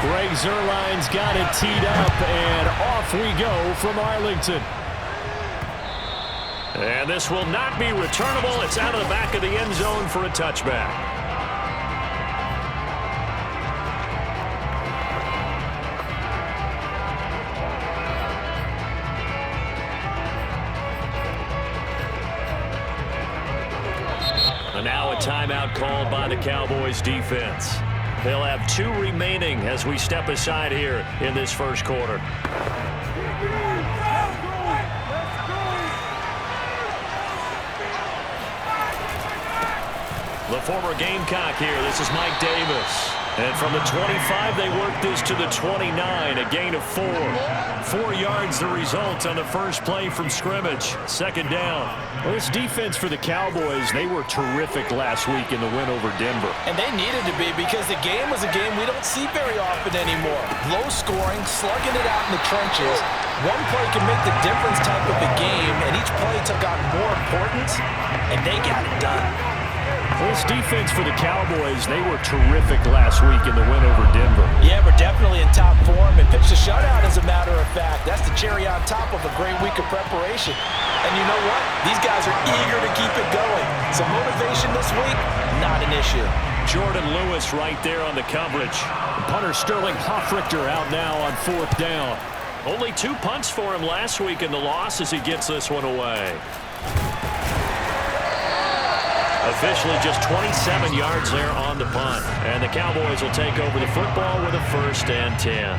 Greg Zuerlein's got it teed up, and off we go from Arlington. And this will not be returnable. It's out of the back of the end zone for a touchback. And now a timeout called by the Cowboys defense. They'll have 2 remaining as we step aside here in this first quarter. The former Gamecock here. This is Mike Davis. And from the 25, they work this to the 29, a gain of 4. 4 yards the result on the first play from scrimmage. Second down. Well, this defense for the Cowboys, they were terrific last week in the win over Denver. And they needed to be because the game was a game we don't see very often anymore. Low scoring, slugging it out in the trenches. One play can make the difference type of a game, and each play took on more importance, and they got it done. Well, this defense for the Cowboys, they were terrific last week in the win over Denver. Yeah, we're definitely in top form and pitched a shutout, as a matter of fact. That's the cherry on top of a great week of preparation. And you know what? These guys are eager to keep it going. Some motivation this week, not an issue. Jordan Lewis right there on the coverage. Punter Sterling Hoffrichter out now on 4th down. Only 2 punts for him last week in the loss as he gets this one away. Officially just 27 yards there on the punt. And the Cowboys will take over the football with a 1st and 10.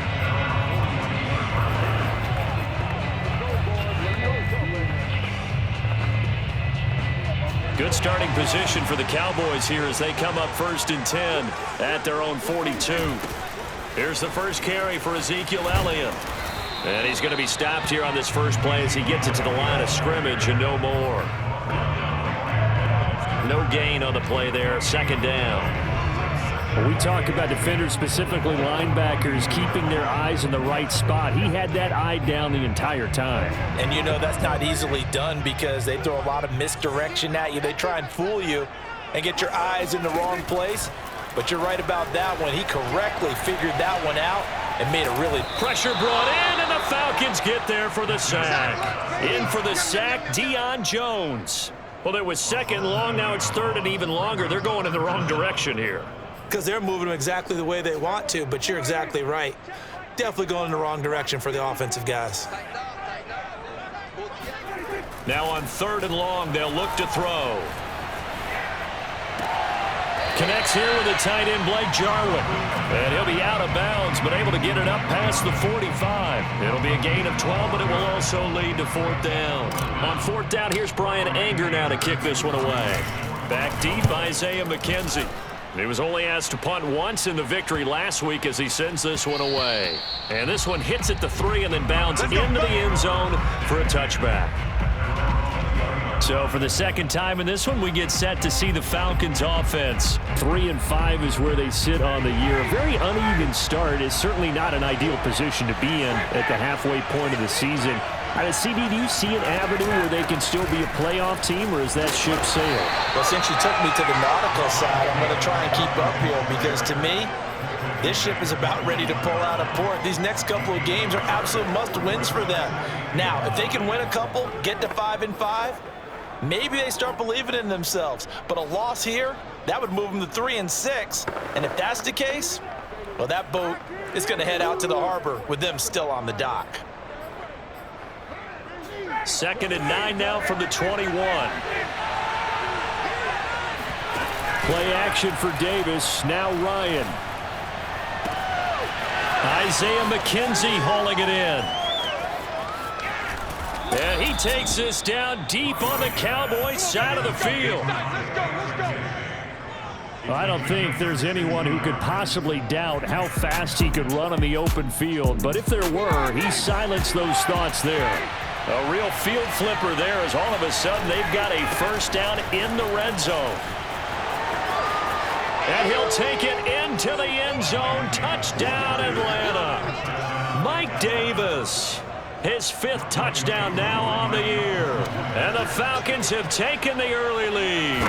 Good starting position for the Cowboys here as they come up 1st and 10 at their own 42. Here's the first carry for Ezekiel Elliott. And he's going to be stopped here on this first play as he gets it to the line of scrimmage and no more. No gain on the play there. Second down. When we talk about defenders, specifically linebackers, keeping their eyes in the right spot. He had that eye down the entire time. And you know that's not easily done because they throw a lot of misdirection at you. They try and fool you and get your eyes in the wrong place. But you're right about that one. He correctly figured that one out and made a really... Pressure brought in, and the Falcons get there for the sack. In for the sack, Deion Jones. Well, it was 2nd long. Now it's 3rd and even longer. They're going in the wrong direction here. Because they're moving them exactly the way they want to, but you're exactly right. Definitely going in the wrong direction for the offensive guys. Now on 3rd and long, they'll look to throw. Connects here with a tight end, Blake Jarwin. And he'll be out of bounds, but able to get it up past the 45. It'll be a gain of 12, but it will also lead to 4th down. On 4th down, here's Brian Anger now to kick this one away. Back deep, Isaiah McKenzie. He was only asked to punt once in the victory last week as he sends this one away. And this one hits at the 3 and then bounds into the end zone for a touchback. So for the 2nd time in this one, we get set to see the Falcons offense. 3-5 is where they sit on the year. A very uneven start is certainly not an ideal position to be in at the halfway point of the season. CD, do you see an avenue where they can still be a playoff team, or is that ship sailed? Well, since you took me to the nautical side, I'm going to try and keep up here because to me, this ship is about ready to pull out of port. These next couple of games are absolute must-wins for them. Now, if they can win a couple, get to 5-5, maybe they start believing in themselves. But a loss here, that would move them to 3-6. And if that's the case, well, that boat is going to head out to the harbor with them still on the dock. 2nd and 9 now from the 21. Play action for Davis. Now Ryan. Isaiah McKenzie hauling it in. And he takes this down deep on the Cowboys side of the field. I don't think there's anyone who could possibly doubt how fast he could run on the open field. But if there were, he silenced those thoughts there. A real field flipper there as all of a sudden they've got a 1st down in the red zone. And he'll take it into the end zone. Touchdown, Atlanta. Mike Davis, his 5th touchdown now on the year. And the Falcons have taken the early lead.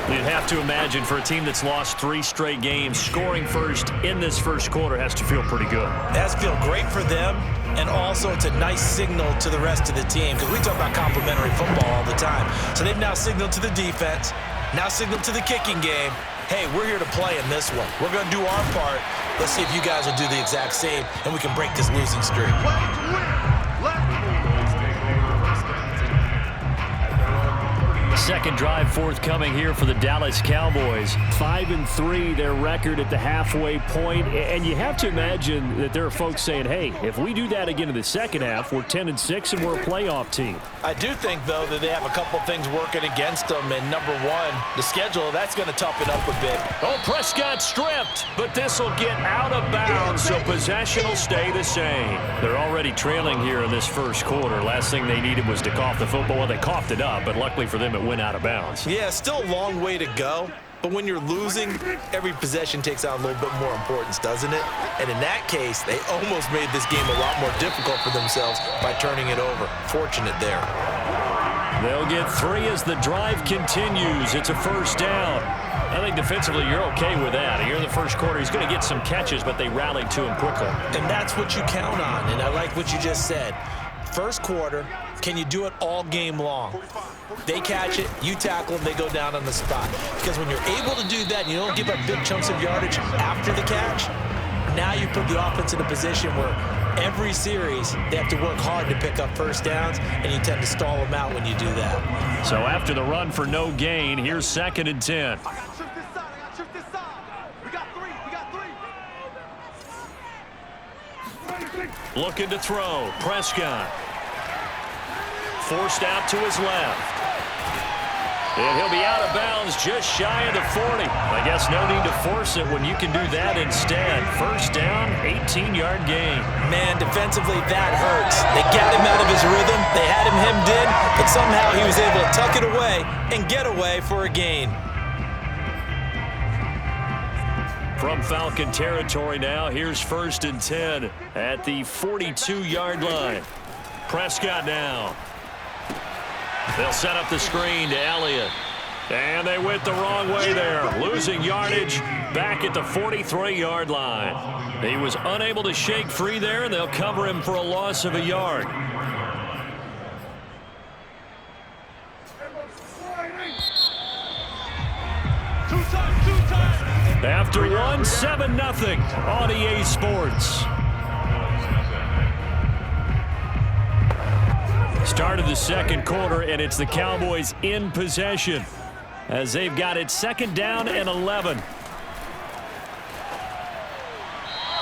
You'd have to imagine for a team that's lost 3 straight games, scoring first in this first quarter has to feel pretty good. It has to feel great for them, and also it's a nice signal to the rest of the team because we talk about complementary football all the time. So they've now signaled to the defense, now signaled to the kicking game, hey, we're here to play in this one. We're going to do our part. Let's see if you guys will do the exact same, and we can break this losing streak. Second drive forthcoming here for the Dallas Cowboys. 5-3 their record at the halfway point. And you have to imagine that there are folks saying, hey, if we do that again in the second half, we're 10-6 and we're a playoff team. I do think, though, that they have a couple things working against them. And number one, the schedule, that's going to toughen up a bit. Oh, Prescott stripped, but this will get out of bounds, so possession will stay the same. They're already trailing here in this first quarter. Last thing they needed was to cough the football. Well, they coughed it up, but luckily for them, it went out of bounds. Yeah, still a long way to go. But when you're losing, every possession takes on a little bit more importance, doesn't it? And in that case, they almost made this game a lot more difficult for themselves by turning it over. Fortunate there. They'll get 3 as the drive continues. It's a first down. I think defensively you're okay with that. Here in the first quarter, he's going to get some catches, but they rallied to him quickly. And that's what you count on, and I like what you just said. First quarter, can you do it all game long? They catch it, you tackle them, they go down on the spot. Because when you're able to do that and you don't give up big chunks of yardage after the catch, now you put the offense in a position where every series they have to work hard to pick up first downs, and you tend to stall them out when you do that. So after the run for no gain, here's 2nd and 10. Looking to throw. Prescott. Forced out to his left. And he'll be out of bounds just shy of the 40. I guess no need to force it when you can do that instead. First down, 18-yard gain. Man, defensively, that hurts. They got him out of his rhythm. They had him hemmed in, but somehow he was able to tuck it away and get away for a gain. From Falcon territory now, here's 1st and 10 at the 42-yard line. Prescott now. They'll set up the screen to Elliott. And they went the wrong way there, losing yardage back at the 43-yard line. He was unable to shake free there, and they'll cover him for a loss of a yard. After one, 7-0 on EA Sports. Start of the second quarter, and it's the Cowboys in possession as they've got it 2nd down and 11.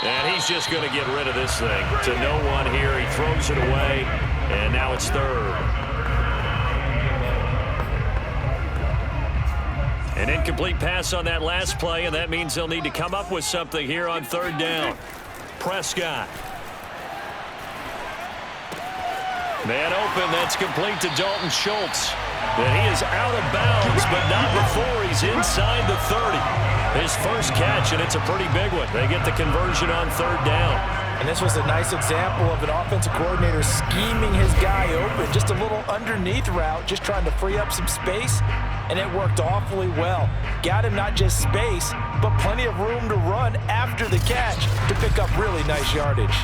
And he's just going to get rid of this thing to no one here. He throws it away, and now it's 3rd. An incomplete pass on that last play, and that means they'll need to come up with something here on 3rd down. Prescott. Man open, that's complete to Dalton Schultz. And he is out of bounds, but not before he's inside the 30. His first catch, and it's a pretty big one. They get the conversion on 3rd down. And this was a nice example of an offensive coordinator scheming his guy open. Just a little underneath route, just trying to free up some space, and it worked awfully well. Got him not just space, but plenty of room to run after the catch to pick up really nice yardage.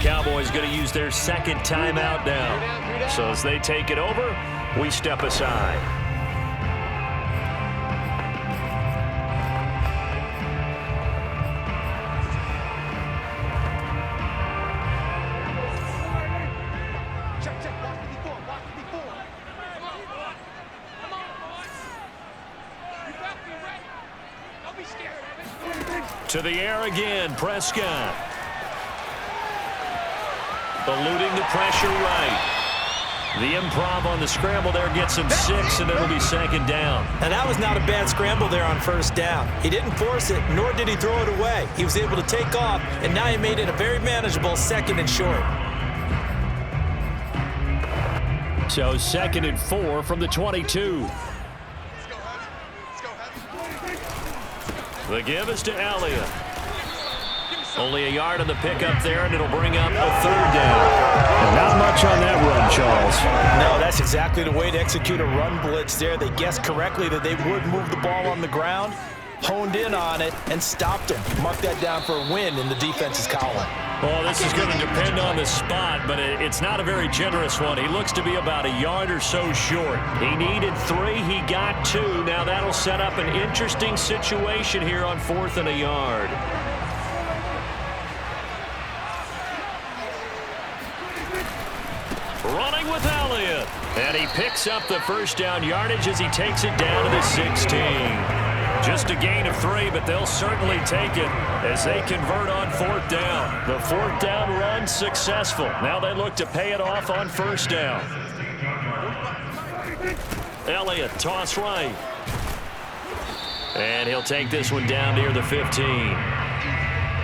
Cowboys going to use their 2nd timeout now. So as they take it over, we step aside. To the air again, Prescott. Eluding the pressure right. The improv on the scramble there gets him 6, and it'll be 2nd down. And that was not a bad scramble there on 1st down. He didn't force it, nor did he throw it away. He was able to take off, and now he made it a very manageable 2nd and short. So 2nd and 4 from the 22. The give is to Elliott. Only a yard on the pickup there, and it'll bring up a 3rd down. And not much on that run, Charles. No, that's exactly the way to execute a run blitz there. They guessed correctly that they would move the ball on the ground, honed in on it, and stopped him. Mark that down for a win in the defense's column. Well, this is going to depend on the spot, but it's not a very generous one. He looks to be about a yard or so short. He needed 3. He got 2. Now that'll set up an interesting situation here on 4th and a yard. Running with Elliott. And he picks up the 1st down yardage as he takes it down to the 16. Just a gain of 3, but they'll certainly take it as they convert on 4th down. The 4th down run successful. Now they look to pay it off on 1st down. Elliott, toss right. And he'll take this one down near the 15.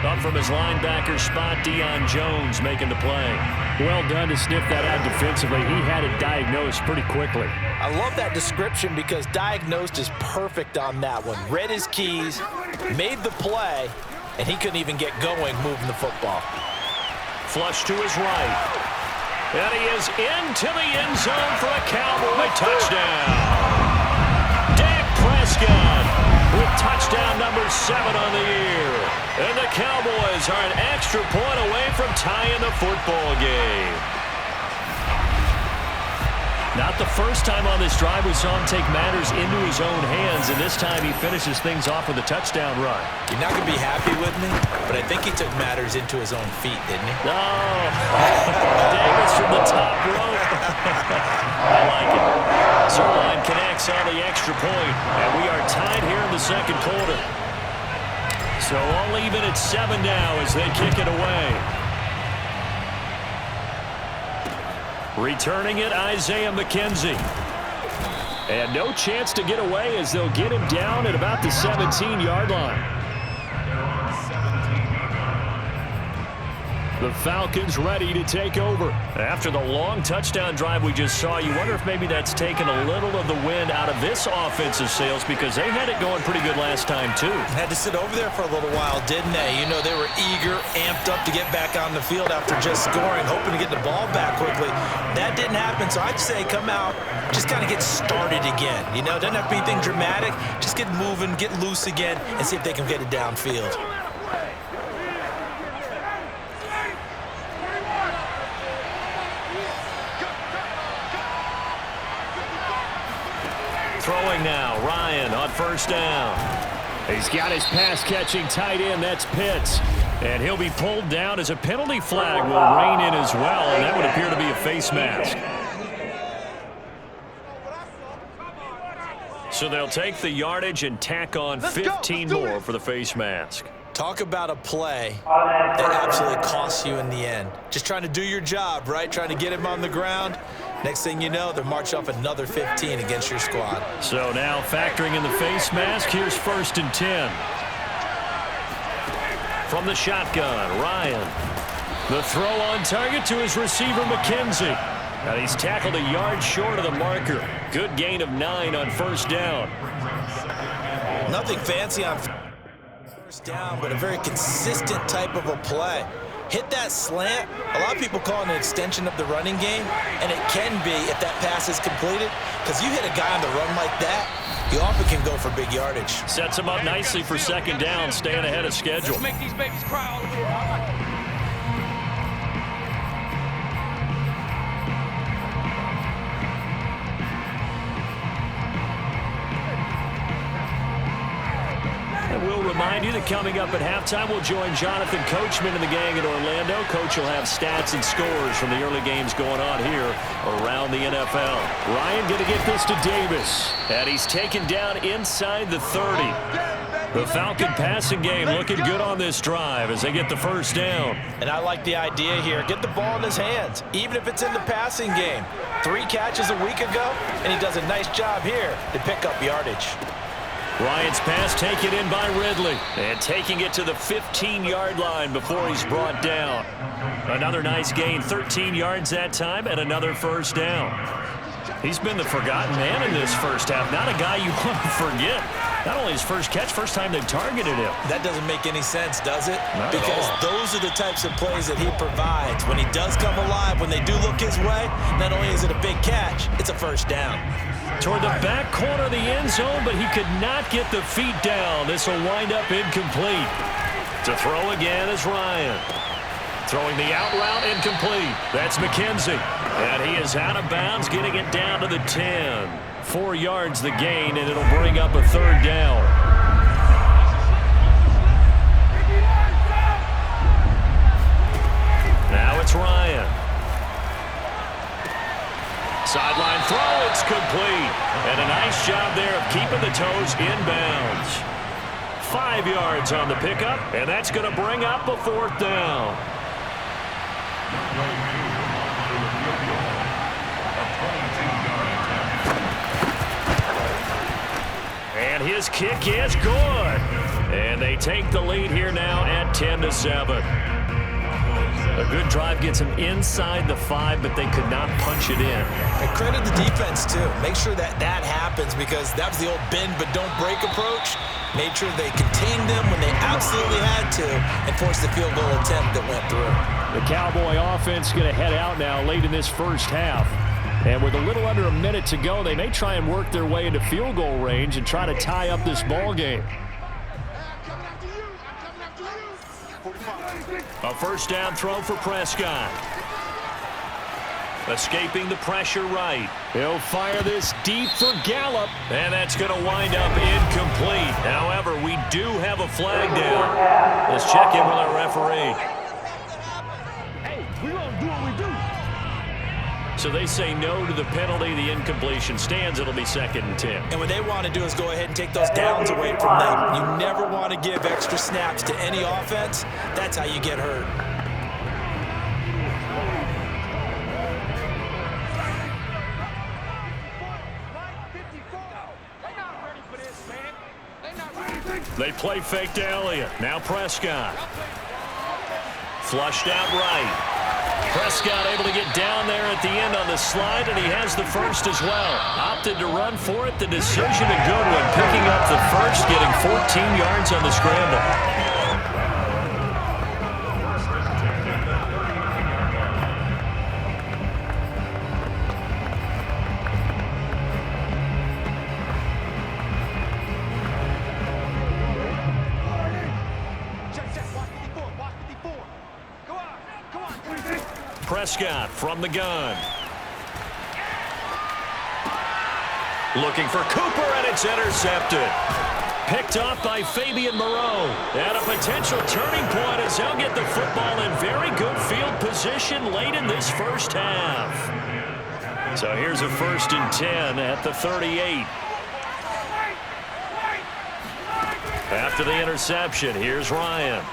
Up from his linebacker spot, Deion Jones making the play. Well done to sniff that out defensively. He had it diagnosed pretty quickly. I love that description because diagnosed is perfect on that one. Read his keys, made the play, and he couldn't even get going moving the football. Flush to his right. And he is into the end zone for a Cowboy touchdown. Dak Prescott with touchdown number 7 on the year. And the Cowboys are an extra point away from tying the football game. Not the first time on this drive we saw him take matters into his own hands, and this time he finishes things off with a touchdown run. You're not going to be happy with me, but I think he took matters into his own feet, didn't he? Oh, Davis from the top rope. I like it. Zerline connects on the extra point, and we are tied here in the 2nd quarter. So all even at 7 now as they kick it away. Returning it, Isaiah McKenzie. And no chance to get away as they'll get him down at about the 17-yard line. The Falcons ready to take over. After the long touchdown drive we just saw, you wonder if maybe that's taken a little of the wind out of this offensive sails because they had it going pretty good last time too. Had to sit over there for a little while, didn't they? You know, they were eager, amped up to get back on the field after just scoring, hoping to get the ball back quickly. That didn't happen, so I'd say come out, just kind of get started again. You know, doesn't have to be anything dramatic. Just get moving, get loose again, and see if they can get it downfield. Throwing now, Ryan on 1st down. He's got his pass-catching tight end, that's Pitts. And he'll be pulled down as a penalty flag will rein in as well, and that would appear to be a face mask. So they'll take the yardage and tack on 15 more for the face mask. Talk about a play that absolutely costs you in the end. Just trying to do your job, right? Trying to get him on the ground. Next thing you know, they're marching off another 15 against your squad. So now factoring in the face mask, here's 1st and 10. From the shotgun, Ryan. The throw on target to his receiver, McKenzie. And he's tackled a yard short of the marker. Good gain of 9 on 1st down. Nothing fancy on 1st down, but a very consistent type of a play. Hit that slant. A lot of people call it an extension of the running game, and it can be if that pass is completed, because you hit a guy on the run like that, you often can go for big yardage. Sets him up nicely for 2nd down, staying ahead of schedule. Let's make these babies cry all over here. We'll remind you that coming up at halftime, we'll join Jonathan Coachman and the gang in Orlando. Coach will have stats and scores from the early games going on here around the NFL. Ryan going to get this to Davis. And he's taken down inside the 30. The Falcon passing game looking good on this drive as they get the first down. And I like the idea here. Get the ball in his hands, even if it's in the passing game. 3 catches a week ago, and he does a nice job here to pick up yardage. Ryan's pass taken in by Ridley. And taking it to the 15-yard line before he's brought down. Another nice gain, 13 yards that time, and another first down. He's been the forgotten man in this first half. Not a guy you want to forget. Not only his first catch, first time they've targeted him. That doesn't make any sense, does it? Not because those are the types of plays that he provides. When he does come alive, when they do look his way, not only is it a big catch, it's a first down. Toward the back corner of the end zone, but he could not get the feet down. This will wind up incomplete. To throw again is Ryan. Throwing the out route incomplete. That's McKenzie. And he is out of bounds, getting it down to the 10. 4 yards the gain, and it'll bring up a third down. Now it's Ryan. Sideline throw, it's complete. And a nice job there of keeping the toes inbounds. 5 yards on the pickup, and that's going to bring up a fourth down. And his kick is good. And they take the lead here now at 10-7. A good drive gets them inside the 5, but they could not punch it in. And credit the defense, too. Make sure that happens because that was the old bend but don't break approach. Made sure they contained them when they absolutely had to and forced the field goal attempt that went through. The Cowboy offense going to head out now late in this first half. And with a little under a minute to go, they may try and work their way into field goal range and try to tie up this ball game. A first down throw for Prescott. Escaping the pressure right. He'll fire this deep for Gallup. And that's going to wind up incomplete. However, we do have a flag down. Let's check in with our referee. Hey, we gonna do what we do. So they say no to the penalty. The incompletion stands. It'll be 2nd and 10. And what they want to do is go ahead and take those downs away from them. You never want to give extra snaps to any offense. That's how you get hurt. They play fake to Elliott. Now Prescott. Flushed out right. Prescott able to get down there at the end on the slide, and he has the first as well. Opted to run for it. The decision a good one. Picking up the first, getting 14 yards on the scramble. Prescott from the gun. Looking for Cooper, and it's intercepted. Picked off by Fabian Moreau. And a potential turning point as they'll get the football in very good field position late in this first half. So here's a 1st and 10 at the 38. After the interception, here's Ryan.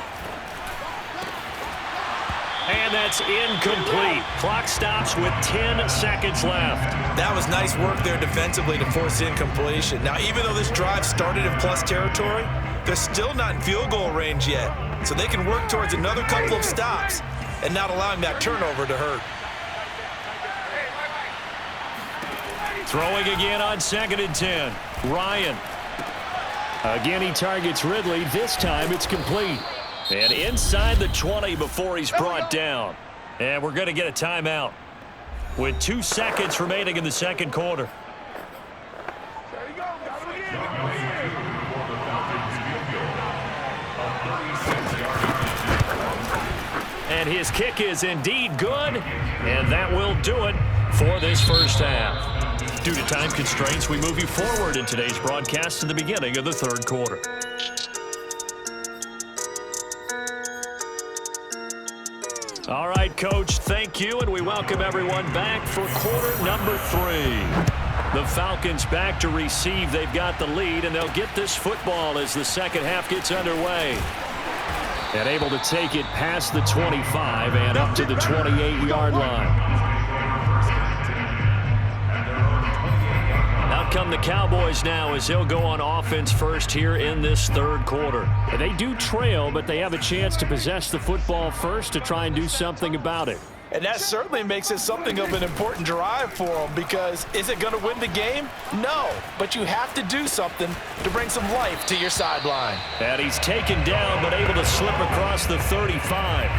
And that's incomplete. Clock stops with 10 seconds left. That was nice work there defensively to force incompletion. Now, even though this drive started in plus territory, they're still not in field goal range yet. So they can work towards another couple of stops and not allowing that turnover to hurt. Throwing again on 2nd and 10. Ryan. Again, he targets Ridley. This time it's complete. And inside the 20 before he's brought down. And we're going to get a timeout with 2 seconds remaining in the second quarter. And his kick is indeed good. And that will do it for this first half. Due to time constraints, we move you forward in today's broadcast to the beginning of the third quarter. All right, Coach, thank you, and we welcome everyone back for quarter number 3. The Falcons back to receive. They've got the lead, and they'll get this football as the second half gets underway. And able to take it past the 25 and up to the 28-yard line. Out come the Cowboys now as they'll go on offense first here in this third quarter. And they do trail, but they have a chance to possess the football first to try and do something about it. And that certainly makes it something of an important drive for them, because is it going to win the game? No, but you have to do something to bring some life to your sideline. And he's taken down but able to slip across the 35.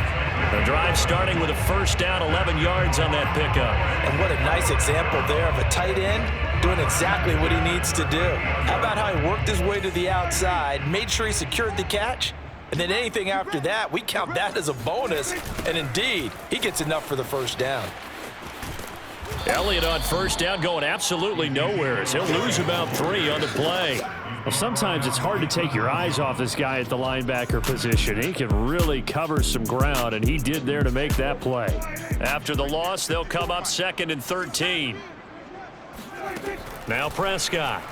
The drive starting with a first down, 11 yards on that pickup. And what a nice example there of a tight end doing exactly what he needs to do. How about how he worked his way to the outside, made sure he secured the catch, and then anything after that, we count that as a bonus. And indeed, he gets enough for the first down. Elliott on first down going absolutely nowhere as he'll lose about 3 on the play. Well, sometimes it's hard to take your eyes off this guy at the linebacker position. He can really cover some ground, and he did there to make that play. After the loss, they'll come up 2nd and 13. Now Prescott.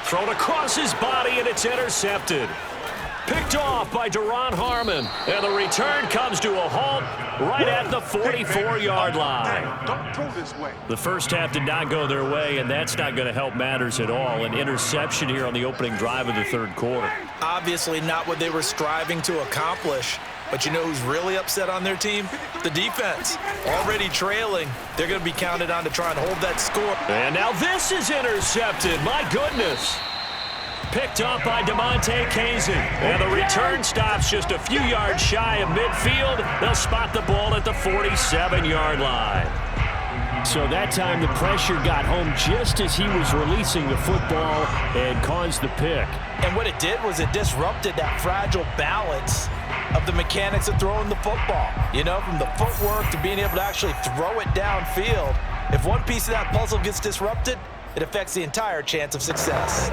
Thrown across his body, and it's intercepted. Picked off by Deron Harmon. And the return comes to a halt right at the 44-yard line. Don't throw this way. The first half did not go their way, and that's not going to help matters at all. An interception here on the opening drive of the third quarter. Obviously not what they were striving to accomplish. But you know who's really upset on their team? The defense. Already trailing. They're going to be counted on to try and hold that score. And now this is intercepted. My goodness. Picked up by DeMonte Kazin. And the return stops just a few yards shy of midfield. They'll spot the ball at the 47-yard line. So that time the pressure got home just as he was releasing the football and caused the pick. And what it did was it disrupted that fragile balance of the mechanics of throwing the football. You know, from the footwork to being able to actually throw it downfield. If one piece of that puzzle gets disrupted, it affects the entire chance of success.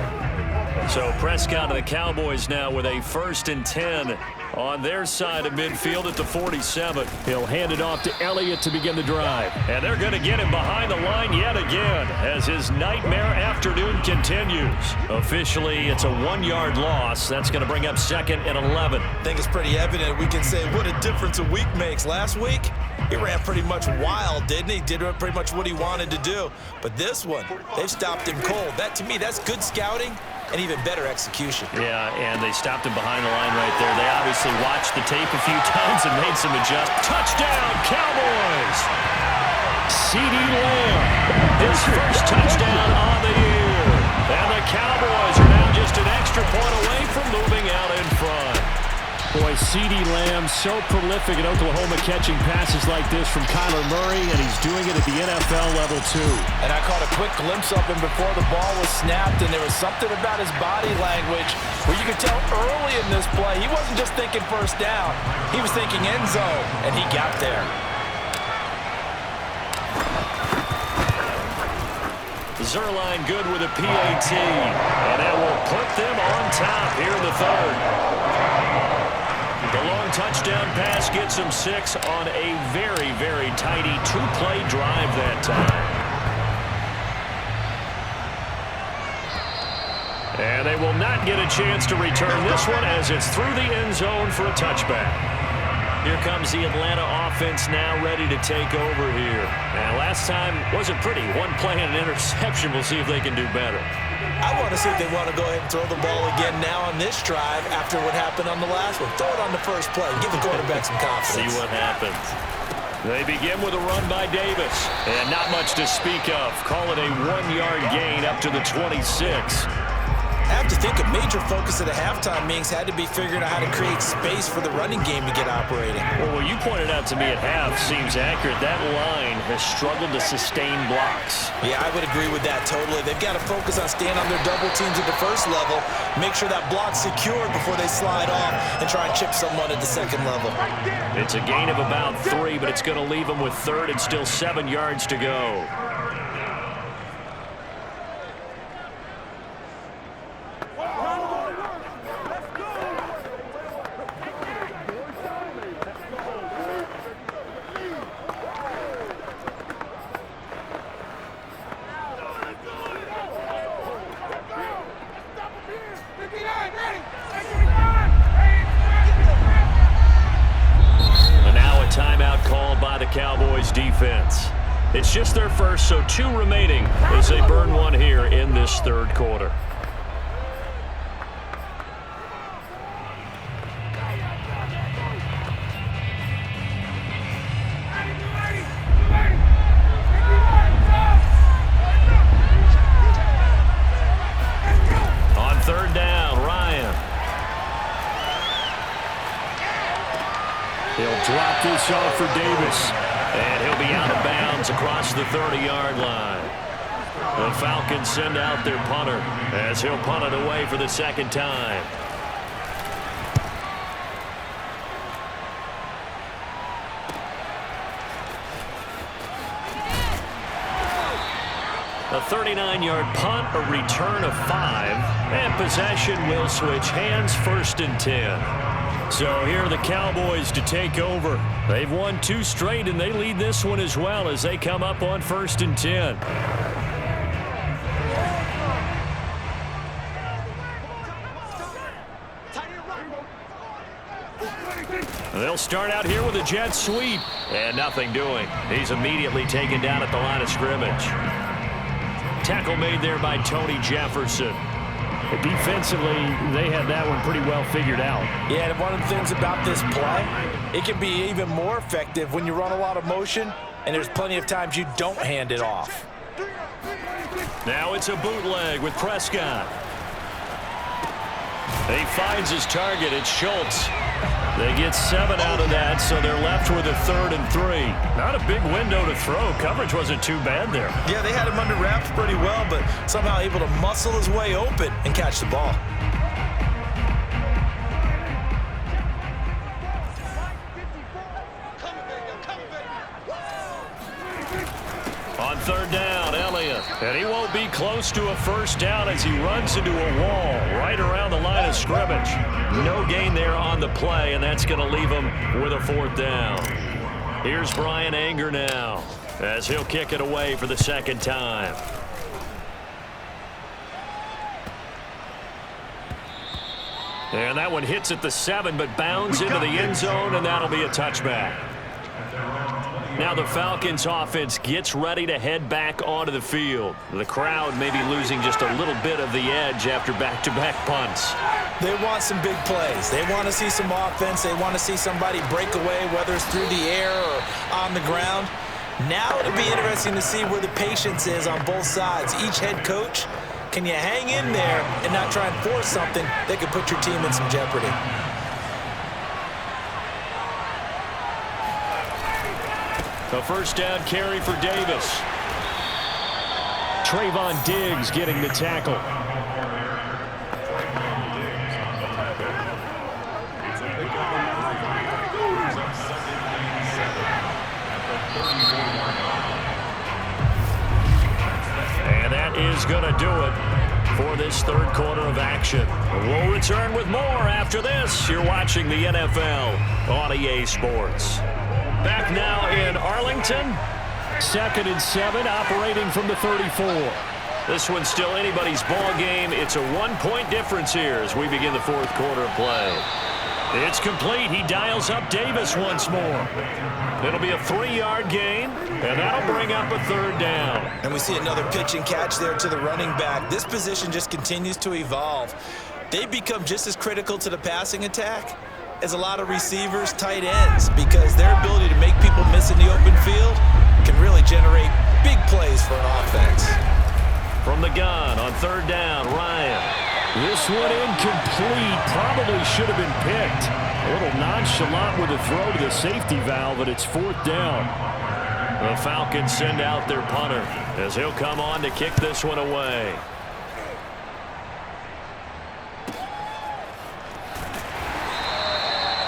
So Prescott and the Cowboys now with a 1st and 10 on their side of midfield at the 47. He'll hand it off to Elliott to begin the drive. And they're going to get him behind the line yet again as his nightmare afternoon continues. Officially, it's a 1-yard loss. That's going to bring up 2nd and 11. I think it's pretty evident. We can say what a difference a week makes. Last week, he ran pretty much wild, didn't he? Did pretty much what he wanted to do. But this one, they've stopped him cold. That, to me, that's good scouting and even better execution. Yeah, and they stopped him behind the line right there. They obviously watched the tape a few times and made some adjustments. Touchdown, Cowboys! CeeDee Lamb. His first touchdown on the year. And the Cowboys are now just an extra point away from moving out in front. Boy, CeeDee Lamb so prolific in Oklahoma catching passes like this from Kyler Murray, and he's doing it at the NFL level too. And I caught a quick glimpse of him before the ball was snapped, and there was something about his body language where you could tell early in this play he wasn't just thinking first down. He was thinking end zone, and he got there. Zerline good with a PAT, and that will put them on top here in the third. The long touchdown pass gets them 6 on a very, very tidy 2-play drive that time. And they will not get a chance to return this one as it's through the end zone for a touchback. Here comes the Atlanta offense now ready to take over here. And last time wasn't pretty. 1 play and an interception. We'll see if they can do better. I want to see if they want to go ahead and throw the ball again now on this drive after what happened on the last one. Throw it on the first play. Give the quarterback some confidence. See what happens. They begin with a run by Davis. And not much to speak of. Call it a 1-yard gain up to the 26. I have to think a major focus at a halftime meetings had to be figuring out how to create space for the running game to get operating. Well, what you pointed out to me at half seems accurate. That line has struggled to sustain blocks. Yeah, I would agree with that totally. They've got to focus on staying on their double teams at the first level, make sure that block's secured before they slide off and try and chip someone at the second level. It's a gain of about 3, but it's going to leave them with 3rd and still 7 yards to go. Timeout called by the Cowboys defense. It's just their first, so 2 remaining as they burn one here in this third quarter. On third down, Ryan. He'll drop this off for Davis. And he'll be out of bounds across the 30-yard line. The Falcons send out their punter as he'll punt it away for the second time. A 39-yard punt, a return of 5, and possession will switch hands, 1st and 10. So here are the Cowboys to take over. They've won 2 straight, and they lead this one as well as they come up on 1st and 10. They'll start out here with a jet sweep, and nothing doing. He's immediately taken down at the line of scrimmage. Tackle made there by Tony Jefferson. Defensively, they had that one pretty well figured out. Yeah, and one of the things about this play, it can be even more effective when you run a lot of motion, and there's plenty of times you don't hand it off. Now it's a bootleg with Prescott. He finds his target. It's Schultz. They get 7 out of that, so they're left with a 3rd and 3. Not a big window to throw. Coverage wasn't too bad there. Yeah, they had him under wraps pretty well, but somehow able to muscle his way open and catch the ball. On third down, Elliott. And he won't be close to a first down as he runs into a wall right around the line of scrimmage. No gain there on the play, and that's going to leave him with a 4th down. Here's Brian Anger now as he'll kick it away for the second time. And that one hits at the 7, but bounds into the end zone, and that'll be a touchback. Now the Falcons offense gets ready to head back onto the field. The crowd may be losing just a little bit of the edge after back-to-back punts. They want some big plays. They want to see some offense. They want to see somebody break away, whether it's through the air or on the ground. Now it'll be interesting to see where the patience is on both sides. Each head coach, can you hang in there and not try and force something that could put your team in some jeopardy? A first down carry for Davis. Trayvon Diggs getting the tackle. And that is going to do it for this third quarter of action. We'll return with more after this. You're watching the NFL on EA Sports. Back now in Arlington. 2nd and 7, operating from the 34. This one's still anybody's ball game. It's a 1-point difference here as we begin the 4th quarter of play. It's complete. He dials up Davis once more. It'll be a 3-yard gain, and that'll bring up a 3rd down. And we see another pitch and catch there to the running back. This position just continues to evolve. They've become just as critical to the passing attack as a lot of receivers, tight ends, because their ability to make people miss in the open field can really generate big plays for an offense. From the gun on 3rd down, Ryan. This one incomplete. Probably should have been picked. A little nonchalant with a throw to the safety valve, and it's 4th down. The Falcons send out their punter as he'll come on to kick this one away.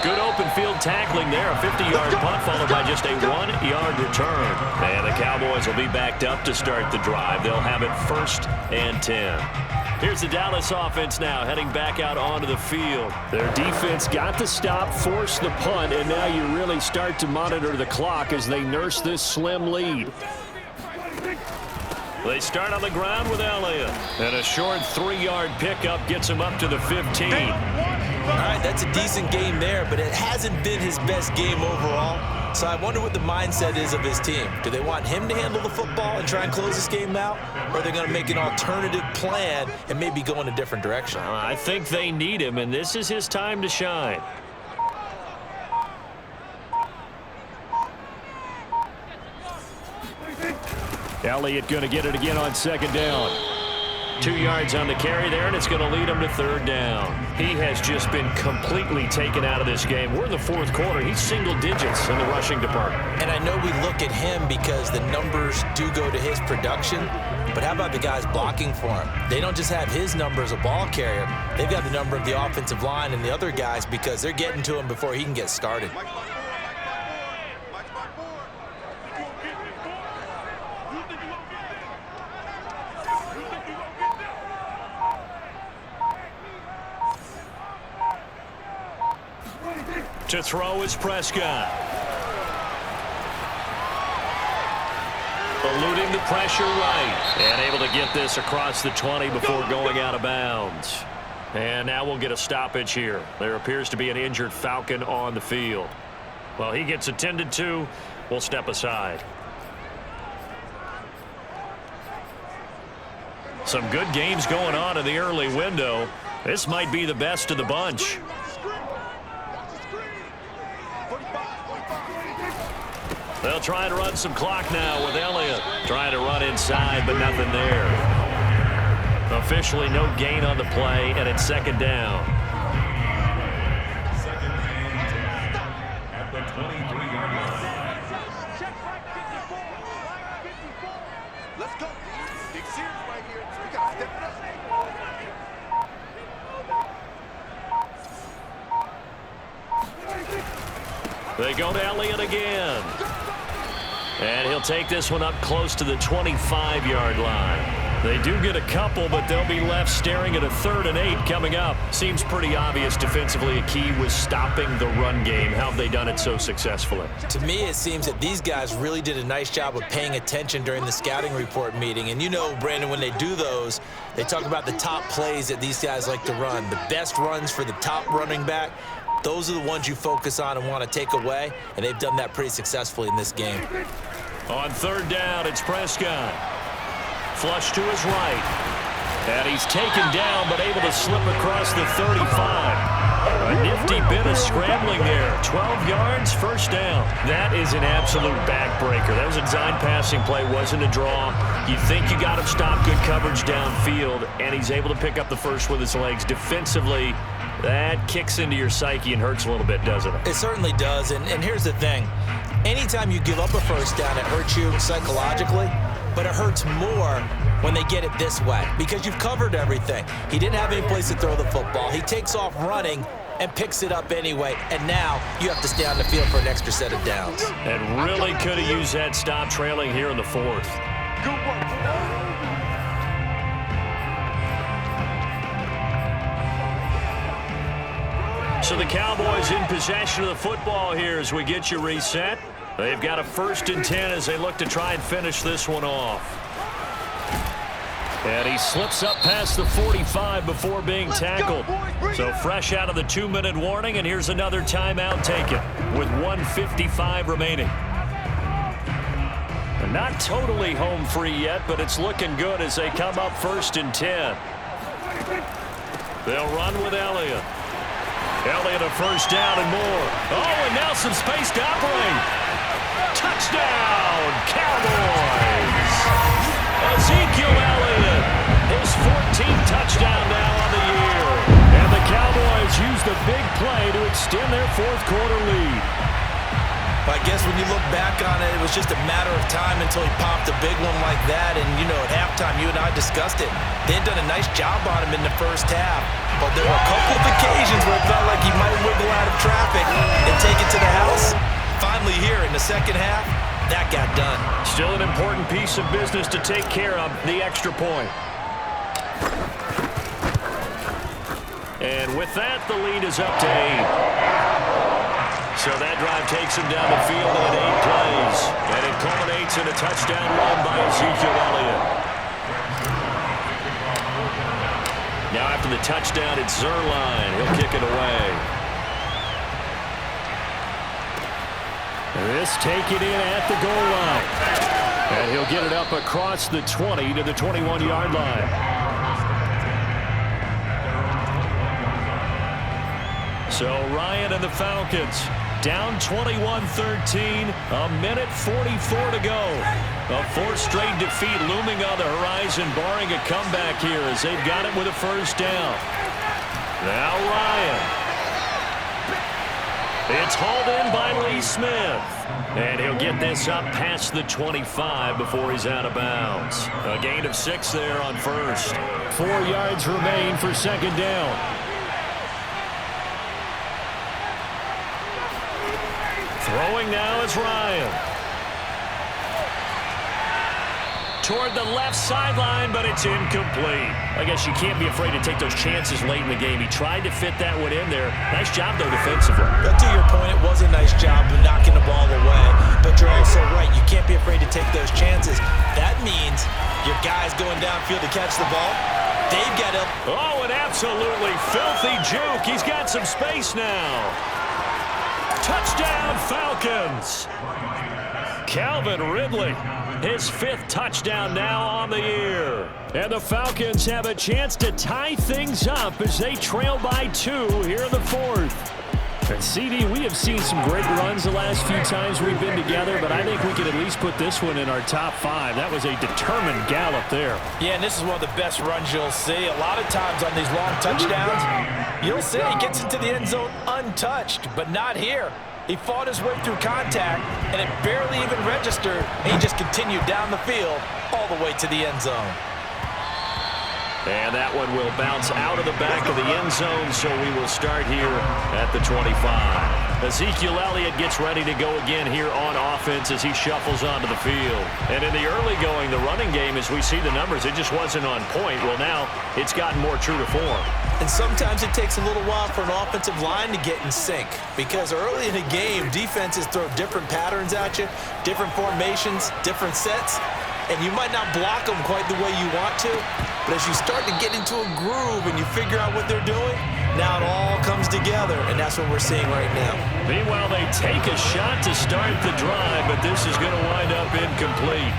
Good open field tackling there. A 50-yard punt followed by just a 1-yard return. And the Cowboys will be backed up to start the drive. They'll have it 1st and 10. Here's the Dallas offense now heading back out onto the field. Their defense got the stop, forced the punt, and now you really start to monitor the clock as they nurse this slim lead. They start on the ground with Elliott. And a short 3-yard pickup gets him up to the 15. All right, that's a decent game there, but it hasn't been his best game overall. So I wonder what the mindset is of his team. Do they want him to handle the football and try and close this game out? Or are they going to make an alternative plan and maybe go in a different direction? I think they need him, and this is his time to shine. Elliott going to get it again on second down. 2 yards on the carry there, and it's going to lead him to third down. He has just been completely taken out of this game. We're in the fourth quarter. He's single digits in the rushing department. And I know we look at him because the numbers do go to his production, but how about the guys blocking for him? They don't just have his number as a ball carrier. They've got the number of the offensive line and the other guys because they're getting to him before he can get started. To throw is Prescott. Eluding the pressure right. And able to get this across the 20 before going out of bounds. And now we'll get a stoppage here. There appears to be an injured Falcon on the field. Well, he gets attended to. We'll step aside. Some good games going on in the early window. This might be the best of the bunch. They'll try and run some clock now with Elliott. Trying to run inside, but nothing there. Officially no gain on the play, and it's second down. Second and 10 at the 23-yard line. Check right 54. Right 54. Let's go. Big series right here. We got to step it up. They go to Elliott again. And he'll take this one up close to the 25-yard line. They do get a couple, but they'll be left staring at a 3rd and 8 coming up. Seems pretty obvious defensively a key was stopping the run game. How have they done it so successfully? To me, it seems that these guys really did a nice job of paying attention during the scouting report meeting. And you know, Brandon, when they do those, they talk about the top plays that these guys like to run. The best runs for the top running back. Those are the ones you focus on and want to take away, and they've done that pretty successfully in this game. On third down, it's Prescott. Flush to his right. And he's taken down, but able to slip across the 35. A nifty bit of scrambling there. 12 yards, first down. That is an absolute backbreaker. That was a design passing play, wasn't a draw. You think you got him stopped, good coverage downfield, and he's able to pick up the first with his legs. Defensively, that kicks into your psyche and hurts a little bit, doesn't it? It certainly does, and here's the thing. Anytime you give up a first down, it hurts you psychologically, but it hurts more when they get it this way because you've covered everything. He didn't have any place to throw the football. He takes off running and picks it up anyway, and now you have to stay on the field for an extra set of downs. And really could have used that stop trailing here in the fourth. Good work. So the Cowboys in possession of the football here as we get you reset. They've got a 1st and 10 as they look to try and finish this one off. And he slips up past the 45 before being tackled. So fresh out of the 2-minute warning, and here's another timeout taken with 1:55 remaining. And not totally home free yet, but it's looking good as they come up 1st and 10. They'll run with Elliott. Elliott a first down and more. Oh, and now some space to operate. Touchdown, Cowboys! Ezekiel Elliott, his 14th touchdown now on the year. And the Cowboys use the big play to extend their fourth quarter lead. But I guess when you look back on it, it was just a matter of time until he popped a big one like that. And, you know, at halftime, you and I discussed it. They had done a nice job on him in the first half. But there were a couple of occasions where it felt like he might wiggle out of traffic and take it to the house. Finally here in the second half, that got done. Still an important piece of business to take care of, the extra point. And with that, the lead is up to 8. So that drive takes him down the field in 8 plays. And it culminates in a touchdown run by Ezekiel Elliott. Now after the touchdown, it's Zerline. He'll kick it away. This taken in at the goal line. And he'll get it up across the 20 to the 21-yard line. So Ryan and the Falcons down 21-13, a minute 44 to go. A fourth straight defeat looming on the horizon, barring a comeback here as they've got it with a first down. Now Ryan. It's hauled in by Lee Smith. And he'll get this up past the 25 before he's out of bounds. A gain of 6 there on first. 4 yards remain for second down. Throwing now is Ryan. Toward the left sideline, but it's incomplete. I guess you can't be afraid to take those chances late in the game. He tried to fit that one in there. Nice job, though, defensively. But to your point, it was a nice job of knocking the ball away. But you're also right. You can't be afraid to take those chances. That means your guys going downfield to catch the ball, they've got to... Oh, an absolutely filthy juke. He's got some space now. Touchdown, Falcons. Calvin Ridley. His 5th touchdown now on the year. And the Falcons have a chance to tie things up as they trail by 2 here in the 4th. And CD, we have seen some great runs the last few times we've been together, but I think we could at least put this one in our top 5. That was a determined gallop there. Yeah, and this is one of the best runs you'll see. A lot of times on these long touchdowns, you'll see he gets into the end zone untouched, but not here. He fought his way through contact, and it barely even registered, and he just continued down the field all the way to the end zone. And that one will bounce out of the back of the end zone, so we will start here at the 25. Ezekiel Elliott gets ready to go again here on offense as he shuffles onto the field. And in the early going, the running game, as we see the numbers, it just wasn't on point. Well, now it's gotten more true to form. And sometimes it takes a little while for an offensive line to get in sync, because early in the game, defenses throw different patterns at you, different formations, different sets, and you might not block them quite the way you want to, but as you start to get into a groove and you figure out what they're doing, now it all comes together, and that's what we're seeing right now. Meanwhile, they take a shot to start the drive, but this is going to wind up incomplete.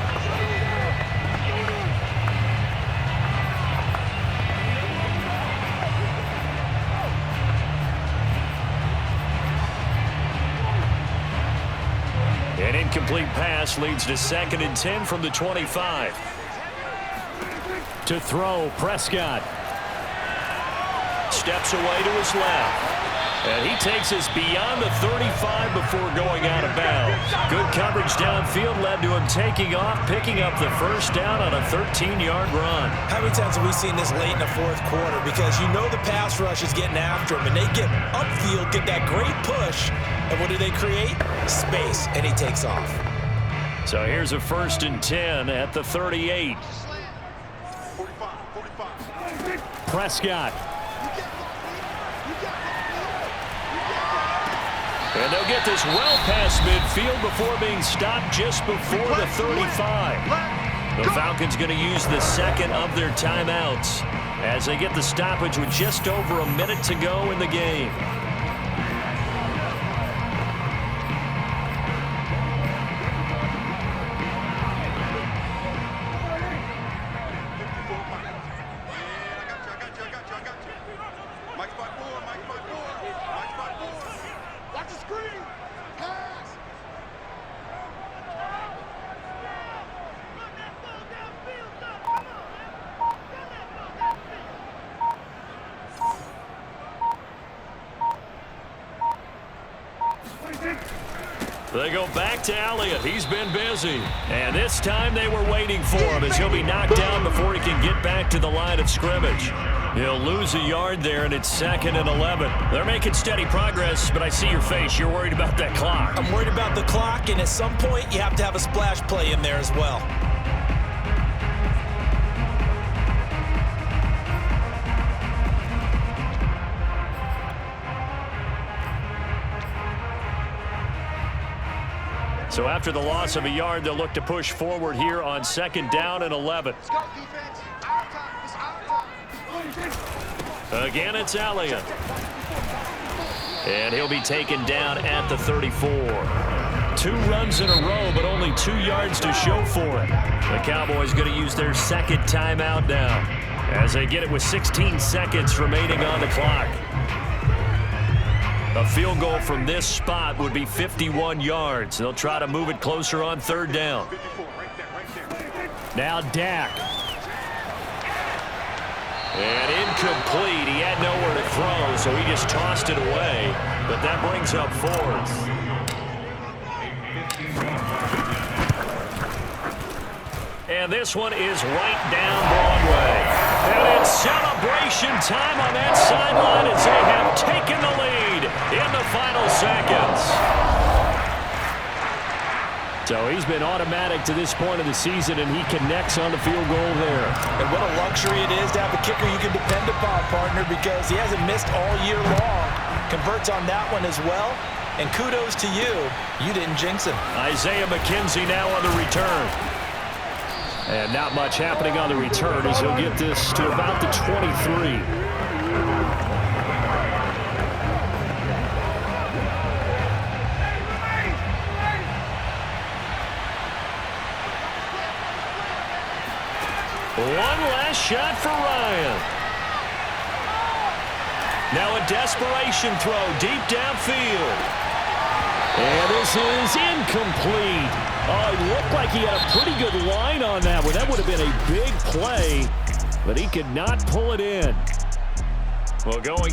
An incomplete pass leads to 2nd and 10 from the 25. To throw, Prescott. Steps away to his left. And he takes us beyond the 35 before going out of bounds. Good coverage downfield led to him taking off, picking up the first down on a 13-yard run. How many times have we seen this late in the 4th quarter? Because you know the pass rush is getting after him, and they get upfield, get that great push, and what do they create? Space, and he takes off. So here's a 1st and 10 at the 38. 45. Prescott. And they'll get this well past midfield before being stopped just before the 35. The Falcons going to use the 2nd of their timeouts as they get the stoppage with just over a minute to go in the game. They go back to Elliott. He's been busy. And this time they were waiting for him as he'll be knocked down before he can get back to the line of scrimmage. He'll lose a yard there, and it's 2nd and 11. They're making steady progress, but I see your face. You're worried about that clock. I'm worried about the clock, and at some point you have to have a splash play in there as well. So after the loss of a yard, they'll look to push forward here on 2nd down and 11. Let's go, defense. Our time. It's our time. Again, it's Elliott. And he'll be taken down at the 34. 2 runs in a row, but only 2 yards to show for it. The Cowboys going to use their second timeout now as they get it with 16 seconds remaining on the clock. A field goal from this spot would be 51 yards. They'll try to move it closer on 3rd down. Now Dak. And incomplete. He had nowhere to throw, so he just tossed it away. But that brings up 4th. And this one is right down Broadway. And it's celebration time on that sideline as they have taken the lead in the final seconds. So he's been automatic to this point of the season, and he connects on the field goal there. And what a luxury it is to have a kicker you can depend upon, partner, because he hasn't missed all year long. Converts on that one as well. And kudos to you. You didn't jinx him. Isaiah McKenzie now on the return. And not much happening on the return as he'll get this to about the 23. One last shot for Ryan. Now a desperation throw deep downfield. And this is incomplete. Oh, it looked like he had a pretty good line on that one. That would have been a big play, but he could not pull it in. Well, going